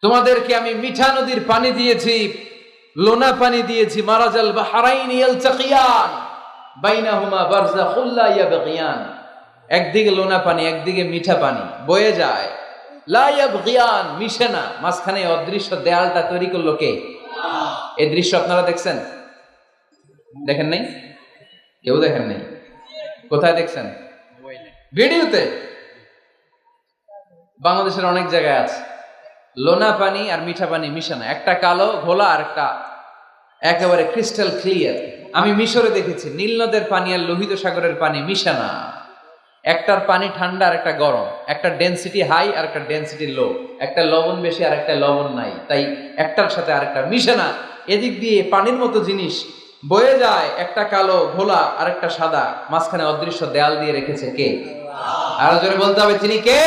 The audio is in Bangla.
তোমাদেরকে আমি মিঠা নদীর পানি দিয়েছি, লোনা পানি দিয়েছি, মারাজাল বাহরাইন ইয়ালতাকিয়ান বাইনাহুমা বারযাখুল লা ইয়াবগিয়ান। একদিকে লোনা পানি, একদিকে মিঠা পানি বয়ে যায়, লা ইয়াবগিয়ান, মিশে না, মাঝখানে অদৃশ্য দেয়ালটা তৈরি করলো কে? এই দৃশ্য আপনারা দেখছেন? দেখেন নাই? কেউ দেখেন নাই? কোথায় দেখছেন? ভিডিওতে। বাংলাদেশের অনেক জায়গায় আছে লোনা পানি আর মিঠা পানি মিশানো, একটা কালো ঘোলা আর একটা একেবারে ক্রিস্টাল ক্লিয়ার। আমি মিশরে দেখেছি নীল নদের পানি আর লোহিত সাগরের পানি মিশানা, একটার পানি ঠান্ডা আর একটা গরম, একটা ডেনসিটি হাই আর একটা ডেনসিটি লো, একটা লবণ বেশি আর একটা লবণ নাই, তাই একটার সাথে আরেকটা মিশানা। এদিক দিয়ে পানির মতো জিনিস বয়ে যায়, একটা কালো ঘোলা আর একটা সাদা, মাঝখানে অদৃশ্য দেয়াল দিয়ে রেখেছে কে? আরো জোরে বলতে হবে, তিনি কে?